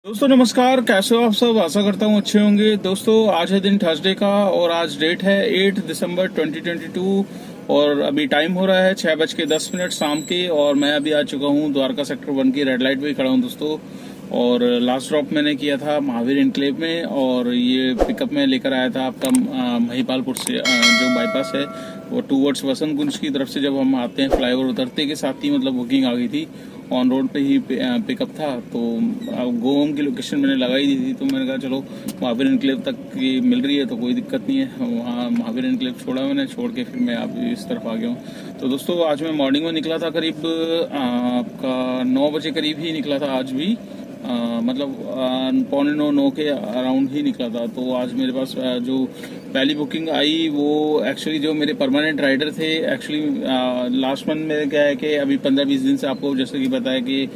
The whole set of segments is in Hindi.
दोस्तों नमस्कार, कैसे हो आप सब। आशा करता हूँ अच्छे होंगे। दोस्तों आज है दिन थर्सडे का और आज डेट है 8 दिसंबर 2022 और अभी टाइम हो रहा है 6:10 शाम के। और मैं अभी आ चुका हूँ द्वारका सेक्टर 1 की रेड लाइट पे खड़ा हूँ दोस्तों। और लास्ट ड्रॉप मैंने किया था महावीर इनक्लेव में और ये पिकअप में लेकर आया था आपका महिपालपुर से जो बाईपास है वो टूवर्ड्स वसंत कुंज की तरफ से। जब हम आते हैं फ्लाईओवर उतरते के साथ ही मतलब बुकिंग आ गई थी, ऑन रोड पे ही पिकअप था। तो गो होम की लोकेशन मैंने लगाई दी थी, तो मैंने कहा चलो महावीर इनक्लेव तक की मिल रही है तो कोई दिक्कत नहीं है। वहाँ महावीर इनक्लेव छोड़ा मैंने, छोड़ के फिर मैं आप इस तरफ आ गया हूँ। तो दोस्तों आज मैं मॉर्निंग में निकला था, करीब आपका 9 बजे करीब ही निकला था आज भी। मतलब 8:45-9 के अराउंड ही निकला था। तो आज मेरे पास जो पहली बुकिंग आई वो एक्चुअली जो मेरे परमानेंट राइडर थे, एक्चुअली लास्ट मंथ में क्या है कि अभी 15-20 दिन से आपको जैसे कि बताया कि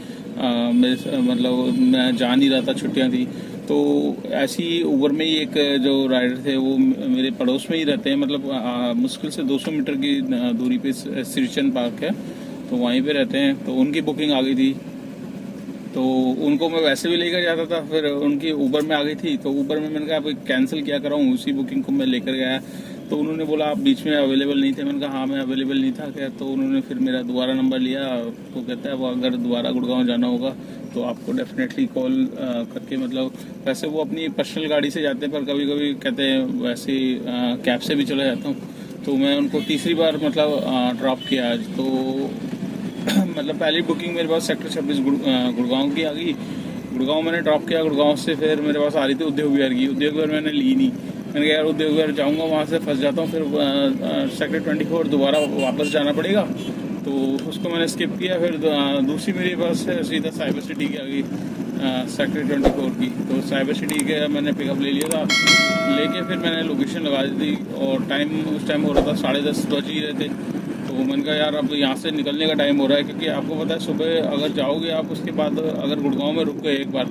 मेरे मतलब मैं जा नहीं रहा था, छुट्टियां थी। तो ऐसी उबर में ही एक जो राइडर थे वो मेरे पड़ोस में ही रहते हैं, मतलब मुश्किल से 200 मीटर की दूरी पे सिरचन पार्क है, तो वहीं पे रहते हैं। तो उनकी बुकिंग आ गई थी, तो उनको मैं वैसे भी लेकर जाता था, फिर उनकी ऊबर में आ गई थी। तो ऊबर में मैंने कहा आप कैंसिल क्या कराऊँ, उसी बुकिंग को मैं लेकर गया। तो उन्होंने बोला आप बीच में अवेलेबल नहीं थे। मैंने कहा हाँ मैं अवेलेबल नहीं था क्या। तो उन्होंने फिर मेरा दोबारा नंबर लिया। तो कहता है वो अगर दोबारा गुड़गांव जाना होगा तो आपको डेफिनेटली कॉल करके, मतलब वैसे वो अपनी पर्सनल गाड़ी से जाते हैं पर कभी कभी कहते हैं वैसे कैब से भी चला जाता हूँ। तो मैं उनको तीसरी बार मतलब ड्रॉप किया आज। तो मतलब पहली बुकिंग मेरे पास सेक्टर 26 गुड़गांव की आ गई। गुड़गांव मैंने ड्रॉप किया, गुड़गांव से फिर मेरे पास आ रही थी उद्योग विहार की। उद्योग विहार मैंने ली नहीं, मैंने कहा यार उद्योग विहार जाऊँगा वहाँ से फंस जाता हूँ, फिर सेक्टर 24 दोबारा वापस जाना पड़ेगा। तो उसको मैंने स्किप किया। फिर दूसरी मेरे पास सीधा साइबर सिटी की आ गई सेक्टर 24 की। तो साइबर सिटी के मैंने पिकअप ले लिया था, लेके फिर मैंने लोकेशन लगा दी थी और टाइम उस टाइम हो रहा था 10:30 बज ही रहे थे। तो मैंने कहा यार अब यहाँ से निकलने का टाइम हो रहा है, क्योंकि आपको पता है सुबह अगर जाओगे आप उसके बाद अगर गुड़गांव में रुक गए एक बार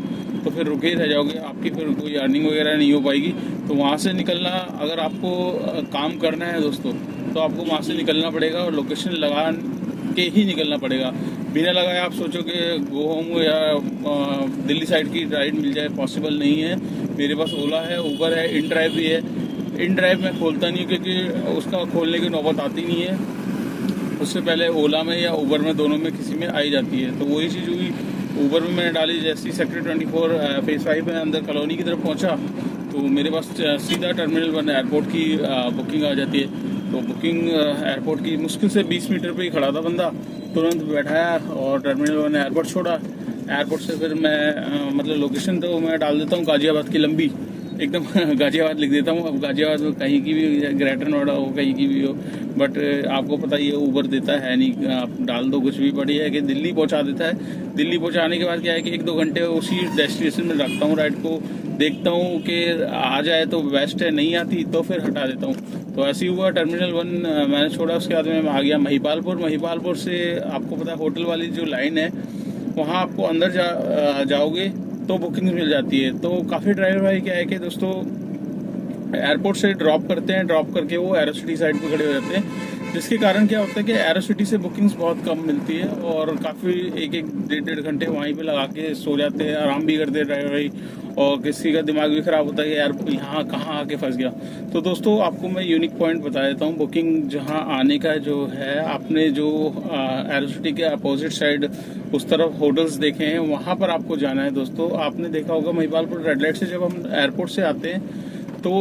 तो फिर रुके ही रह जाओगे, आपकी फिर कोई अर्निंग वगैरह नहीं हो पाएगी। तो वहाँ से निकलना, अगर आपको काम करना है दोस्तों तो आपको वहाँ से निकलना पड़ेगा और लोकेशन लगा के ही निकलना पड़ेगा। बिना लगाए आप सोचोगे गो होम या दिल्ली साइड की राइड मिल जाए, पॉसिबल नहीं है। मेरे पास ओला है, उबर है, इन ड्राइव भी है। इन ड्राइव मैं खोलता नहीं क्योंकि उसका खोलने की नौबत आती नहीं है, उससे पहले ओला में या उबर में दोनों में किसी में आई जाती है। तो वही चीज़ हुई, उबर में मैंने डाली। जैसी सेक्टर 24 फेज 5 में अंदर कॉलोनी की तरफ पहुंचा तो मेरे पास सीधा टर्मिनल 1 एयरपोर्ट की बुकिंग आ जाती है। तो बुकिंग एयरपोर्ट की मुश्किल से 20 मीटर पे ही खड़ा था बंदा, तुरंत बैठाया और टर्मिनल 1 एयरपोर्ट छोड़ा। एयरपोर्ट से फिर मैं मतलब लोकेशन तो मैं डाल देता हूँ गाजियाबाद की लंबी एकदम गाजियाबाद लिख देता हूँ। अब गाजियाबाद में कहीं की भी, ग्रेटर नोएडा हो, कहीं की भी हो, बट आपको पता ही है उबर देता है नहीं, आप डाल दो कुछ भी। बढ़िया है कि दिल्ली पहुंचा देता है। दिल्ली पहुंचाने के बाद क्या है कि 1-2 घंटे उसी डेस्टिनेशन में रखता हूँ राइड को, देखता हूँ कि आ जाए तो बेस्ट है, नहीं आती तो फिर हटा देता हूँ। तो ऐसे ही हुआ, टर्मिनल 1 मैंने छोड़ा, उसके बाद में आ गया महिपालपुर। महिपालपुर से आपको पता है होटल वाली जो लाइन है वहाँ आपको अंदर जाओगे तो बुकिंग मिल जाती है। तो काफ़ी ड्राइवर भाई क्या है कि दोस्तों एयरपोर्ट से ड्रॉप करते हैं, ड्रॉप करके वो एरोसिटी साइड पे खड़े हो जाते हैं, जिसके कारण क्या होता है कि एरोसिटी से बुकिंग्स बहुत कम मिलती है और काफ़ी 1-1 घंटे वहीं पे लगा के सो जाते हैं, आराम भी करते हैं ड्राइवर भाई। और किसी का दिमाग भी ख़राब होता है कि यार यहाँ कहाँ आके फंस गया। तो दोस्तों आपको मैं यूनिक पॉइंट बता देता हूँ। बुकिंग जहाँ आने का जो है, आपने जो एरोसिटी के अपोजिट साइड उस तरफ होटल्स देखे हैं वहाँ पर आपको जाना है दोस्तों। आपने देखा होगा महिपालपुर रेड लाइट से जब हम एयरपोर्ट से आते हैं तो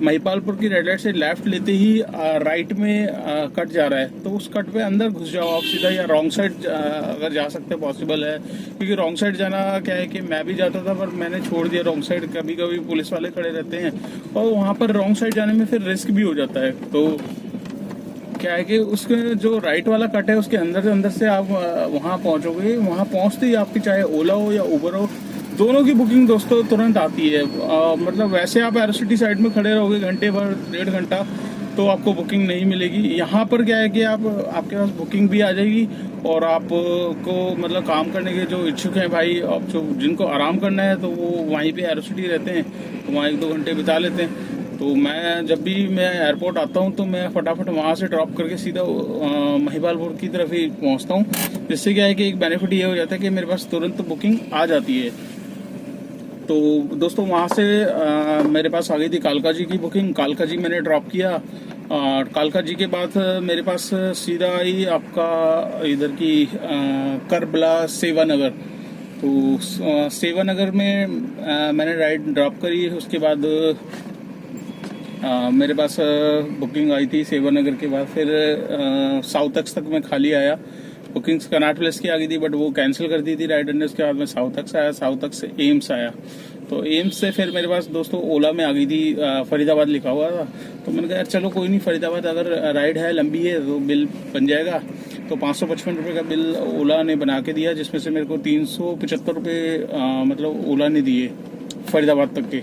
महिपालपुर की रेड लाइट से लेफ्ट लेते ही राइट में कट जा रहा है, तो उस कट पे अंदर घुस जाओ आप सीधा, या रॉन्ग साइड अगर जा सकते हैं पॉसिबल है। क्योंकि रॉन्ग साइड जाना क्या है कि मैं भी जाता था पर मैंने छोड़ दिया रॉन्ग साइड। कभी कभी पुलिस वाले खड़े रहते हैं और वहाँ पर रॉन्ग साइड जाने में फिर रिस्क भी हो जाता है। तो क्या है कि उसके जो राइट वाला कट है उसके अंदर से आप वहाँ पहुँचोगे, वहाँ पहुँचते ही आपकी चाहे ओला हो या उबर हो, दोनों की बुकिंग दोस्तों तुरंत आती है। मतलब वैसे आप एरोसिटी साइड में खड़े रहोगे घंटे भर, 1.5 घंटा, तो आपको बुकिंग नहीं मिलेगी। यहाँ पर क्या है कि आपके पास बुकिंग भी आ जाएगी और आपको मतलब काम करने के जो इच्छुक हैं भाई, अब जो जिनको आराम करना है तो वो वहीं पे एरोसिटी रहते हैं, तो वहाँ 1-2 घंटे बिता लेते हैं। तो मैं जब भी मैं एयरपोर्ट आता हूँ तो मैं फटाफट वहाँ से ड्रॉप करके सीधा महिपालपुर की तरफ ही पहुँचता हूँ, जिससे क्या है कि एक बेनिफिट ये हो जाता है कि मेरे पास तुरंत बुकिंग आ जाती है। तो दोस्तों वहाँ से मेरे पास आ गई थी कालका जी की बुकिंग। कालका जी मैंने ड्रॉप किया और कालका जी के बाद मेरे पास सीधा आई आपका इधर की करबला सेवानगर। तो सेवानगर में मैंने राइड ड्रॉप करी। उसके बाद मेरे पास बुकिंग आई थी सेवानगर के बाद। फिर साउथ तक मैं खाली आया। बुकिंग्स कनाट प्लेस की आ गई थी बट वो कैंसिल कर दी थी राइडर ने। उसके बाद मैं साउथ तक से आया, साउथ तक से एम्स आया। तो एम्स से फिर मेरे पास दोस्तों ओला में आ गई थी, फरीदाबाद लिखा हुआ था। तो मैंने कहा यार चलो कोई नहीं, फरीदाबाद अगर राइड है लंबी है तो बिल बन जाएगा। तो 555 रुपये का बिल ओला ने बना के दिया, जिसमें से मेरे को 375 रुपये मतलब ओला ने दिए फरीदाबाद तक के।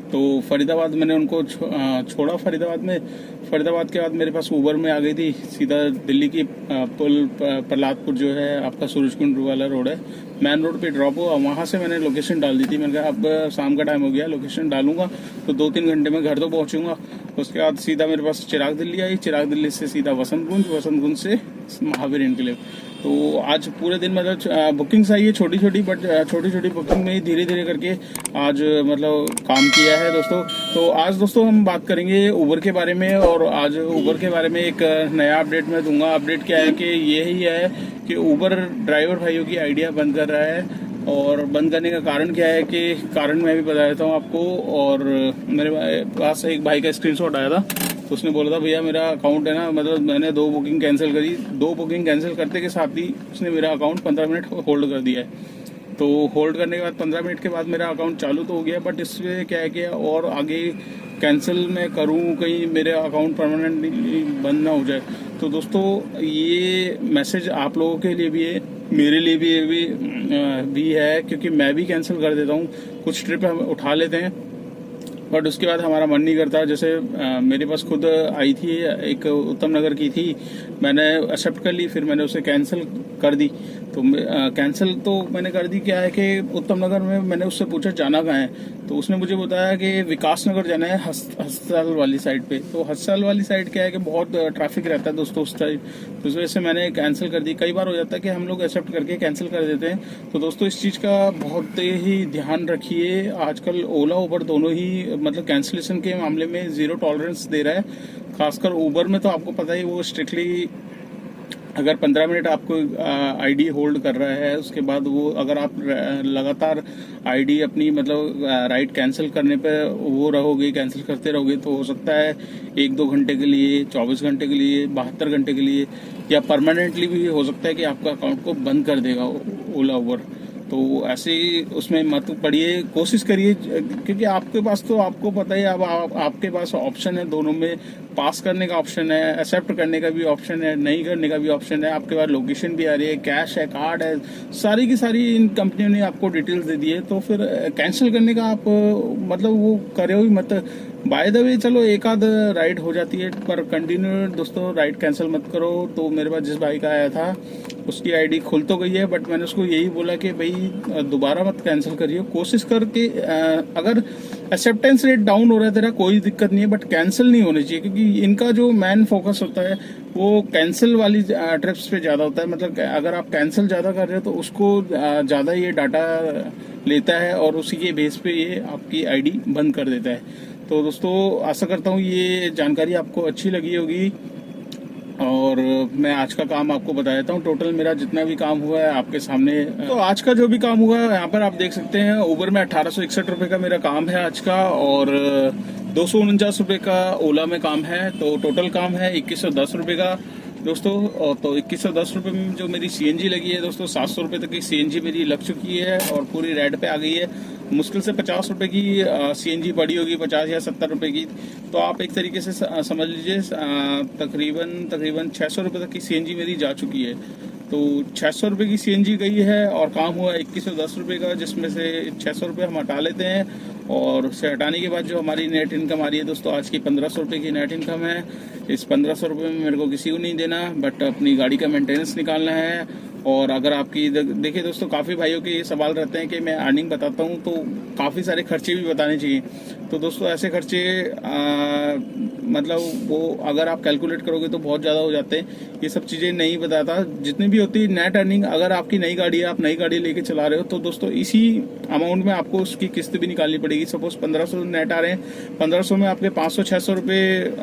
तो फरीदाबाद मैंने उनको छोड़ा फरीदाबाद के बाद मेरे पास ऊबर में आ गई थी सीधा दिल्ली की पुल प्रहलादपुर जो है आपका सूरजकुंड वाला रोड है, मैन रोड पे ड्रॉप हुआ। वहाँ से मैंने लोकेशन डाल दी थी। मैंने कहा अब शाम का टाइम हो गया, लोकेशन डालूंगा तो 2-3 घंटे में घर तो पहुँचूंगा। उसके बाद सीधा मेरे पास चिराग दिल्ली आई, चिराग दिल्ली से सीधा वसंत कुंज से महावीर इनक्लेव। तो आज पूरे दिन मतलब बुकिंग्स आई है छोटी छोटी, बट छोटी छोटी बुकिंग में ही धीरे धीरे करके आज मतलब काम किया है दोस्तों। तो आज दोस्तों हम बात करेंगे उबर के बारे में, और आज उबर के बारे में एक नया अपडेट मैं दूंगा। अपडेट क्या है कि यही है कि उबर ड्राइवर भाइयों की आइडिया बंद कर रहा है। और बंद करने का कारण क्या है कि कारण मैं भी बता देता हूँ आपको। और मेरे पास एक भाई का स्क्रीनशॉट आया था, तो उसने बोला था भैया मेरा अकाउंट है ना, मतलब मैंने 2 बुकिंग कैंसिल करी, 2 बुकिंग कैंसिल करते के साथ ही उसने मेरा अकाउंट 15 मिनट होल्ड कर दिया है। तो होल्ड करने के बाद 15 मिनट के बाद मेरा अकाउंट चालू तो हो गया, बट इसमें क्या है कि और आगे कैंसिल मैं करूं कहीं मेरे अकाउंट परमानेंटली बंद ना हो जाए। तो दोस्तों ये मैसेज आप लोगों के लिए भी है, मेरे लिए भी है, क्योंकि मैं भी कैंसिल कर देता हूँ। कुछ ट्रिप हम उठा लेते हैं बट उसके बाद हमारा मन नहीं करता। जैसे मेरे पास खुद आई थी एक उत्तम नगर की थी, मैंने एक्सेप्ट कर ली, फिर मैंने उसे कैंसिल कर दी। तो कैंसिल तो मैंने कर दी। क्या है कि उत्तम नगर में मैंने उससे पूछा जाना कहाँ है, तो उसने मुझे बताया कि विकास नगर जाना है, हस्ताल वाली साइड पे। तो हस्ताल वाली साइड क्या है कि बहुत ट्रैफिक रहता है दोस्तों उस साइड, तो इस वजह से मैंने कैंसिल कर दी। कई बार हो जाता है कि हम लोग एक्सेप्ट करके कैंसिल कर देते हैं। तो दोस्तों इस चीज़ का बहुत ही ध्यान रखिए। आजकल ओला उबर दोनों ही मतलब कैंसिलेशन के मामले में 0 टॉलरेंस दे रहा है। खासकर उबर में तो आपको पता ही, वो स्ट्रिक्टली अगर 15 मिनट आपको आईडी होल्ड कर रहा है, उसके बाद वो अगर आप लगातार आईडी अपनी मतलब राइड कैंसिल करने पे वो रहोगे, कैंसिल करते रहोगे, तो हो सकता है 1-2 घंटे के लिए, 24 घंटे के लिए, 72 घंटे के लिए, या परमानेंटली भी हो सकता है कि आपका अकाउंट को बंद कर देगा ओला उबर। तो ऐसे ही उसमें मत पड़िए, कोशिश करिए, क्योंकि आपके पास तो आपको पता ही, अब आपके पास ऑप्शन है दोनों में, पास करने का ऑप्शन है, एक्सेप्ट करने का भी ऑप्शन है, नहीं करने का भी ऑप्शन है। आपके पास लोकेशन भी आ रही है, कैश है, कार्ड है, सारी की सारी इन कंपनियों ने आपको डिटेल्स दे दी है। तो फिर कैंसिल करने का आप मतलब वो करे ही मत। बाय द वे चलो एक आध राइड हो जाती है, पर कंटिन्यू दोस्तों राइड कैंसिल मत करो। तो मेरे पास जिस भाई का आया था उसकी आईडी खुल तो गई है, बट मैंने उसको यही बोला कि भाई दोबारा मत कैंसिल करिए, कोशिश करके अगर एक्सेप्टेंस रेट डाउन हो रहा है तेरा कोई दिक्कत नहीं है, बट कैंसिल नहीं होनी चाहिए, क्योंकि इनका जो मेन फोकस होता है वो कैंसिल वाली ट्रिप्स पे ज़्यादा होता है। मतलब अगर आप कैंसिल ज़्यादा कर रहे हो तो उसको ज़्यादा ये डाटा लेता है और उसी के बेस पे ये आपकी आईडी बंद कर देता है। तो दोस्तों आशा करता हूँ ये जानकारी आपको अच्छी लगी होगी, और मैं आज का काम आपको बता देता हूँ। टोटल मेरा जितना भी काम हुआ है आपके सामने, तो आज का जो भी काम हुआ है यहाँ पर आप देख सकते हैं। उबर में 1861 रुपये का मेरा काम है आज का, और 249 रुपये का ओला में काम है। तो टोटल काम है 2110 रुपये का दोस्तों। तो 2110 रुपये में जो मेरी सीएनजी लगी है दोस्तों, 700 रुपये तक की सीएनजी मेरी लग चुकी है और पूरी रेड पे आ गई है। मुश्किल से 50 रुपये की सीएनजी पड़ी होगी, 50 या 70 रुपये की। तो आप एक तरीके से समझ लीजिए तकरीबन 600 रुपये तक की सीएनजी मेरी जा चुकी है। तो 600 रुपये की सीएनजी गई है और काम हुआ 2110 रुपये का, जिसमें से 600 रुपये हम हटा लेते हैं, और उसे हटाने के बाद जो हमारी नेट इनकम आ रही है दोस्तों, आज की 1500 रुपये की नेट इनकम है। इस 1500 रुपये में मेरे को किसी को नहीं देना, बट अपनी गाड़ी का मेंटेनेंस निकालना है। और अगर आपकी देखिए दोस्तों, काफ़ी भाइयों के ये सवाल रहते हैं कि मैं अर्निंग बताता हूँ तो काफ़ी सारे खर्चे भी बताने चाहिए। तो दोस्तों ऐसे खर्चे मतलब वो अगर आप कैलकुलेट करोगे तो बहुत ज़्यादा हो जाते हैं। ये सब चीज़ें नहीं बताता, जितनी भी होती है नेट अर्निंग। अगर आपकी नई गाड़ी है, आप नई गाड़ी लेके चला रहे हो, तो दोस्तों इसी अमाउंट में आपको उसकी किस्त भी निकालनी पड़ेगी। सपोज 1500 नेट आ रहे हैं, 1500 में आपके 500-600 रुपये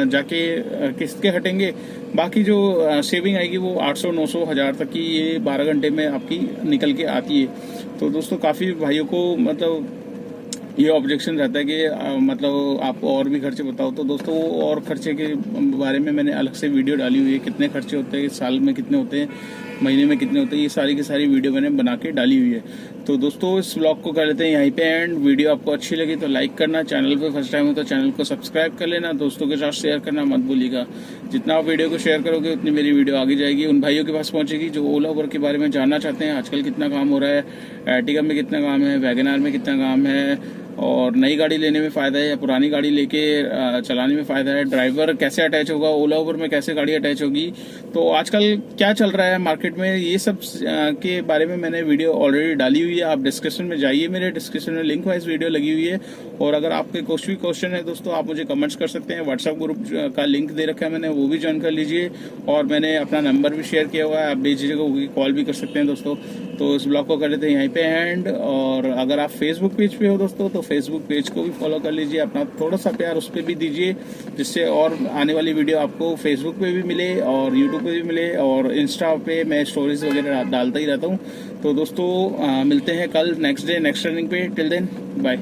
जाके किस्त के हटेंगे। बाकी जो सेविंग आएगी वो 800-900 हज़ार तक की ये 12 घंटे में आपकी निकल के आती है। तो दोस्तों काफ़ी भाइयों को मतलब ये ऑब्जेक्शन रहता है कि मतलब आप और भी खर्चे बताओ। तो दोस्तों और खर्चे के बारे में मैंने अलग से वीडियो डाली हुई है, कितने खर्चे होते हैं, साल में कितने होते हैं, महीने में कितने होते हैं, ये सारी की सारी वीडियो मैंने बना के डाली हुई है। तो दोस्तों इस व्लॉग को कर लेते हैं यहीं पे एंड। वीडियो आपको अच्छी लगी तो लाइक करना, चैनल पे फर्स्ट टाइम हो तो चैनल को सब्सक्राइब कर लेना, दोस्तों के साथ शेयर करना मत भूलिएगा। जितना आप वीडियो को शेयर करोगे उतनी मेरी वीडियो आगे जाएगी, उन भाइयों के पास पहुंचेगी जो ओला उबर के बारे में जानना चाहते हैं। आजकल कितना काम हो रहा है, एर्टिगा में कितना काम है, वैगन आर में कितना काम है, और नई गाड़ी लेने में फ़ायदा है या पुरानी गाड़ी लेके चलाने में फ़ायदा है, ड्राइवर कैसे अटैच होगा, ओला उबर में कैसे गाड़ी अटैच होगी, तो आजकल क्या चल रहा है मार्केट में, ये सब के बारे में मैंने वीडियो ऑलरेडी डाली हुई है। आप डिस्क्रिप्शन में जाइए, मेरे डिस्क्रिप्शन में लिंक वाइज वीडियो लगी हुई है। और अगर आपके कुछ भी क्वेश्चन है दोस्तों, आप मुझे कमेंट्स कर सकते हैं। व्हाट्सएप ग्रुप का लिंक दे रखा है मैंने, वो भी ज्वाइन कर लीजिए। और मैंने अपना नंबर भी शेयर किया हुआ है, आप भेजिएगा, कॉल भी कर सकते हैं दोस्तों। तो इस ब्लॉग को कर लेते हैं यहीं पे एंड। और अगर आप फेसबुक पेज पे हो दोस्तों, तो फेसबुक पेज को भी फॉलो कर लीजिए, अपना थोड़ा सा प्यार उस पर भी दीजिए, जिससे और आने वाली वीडियो आपको फेसबुक पे भी मिले और यूट्यूब पे भी मिले, और इंस्टा पे मैं स्टोरीज वगैरह डालता ही रहता हूँ। तो दोस्तों मिलते हैं कल नेक्स्ट डे नेक्स्ट रनिंग पे। Till then bye.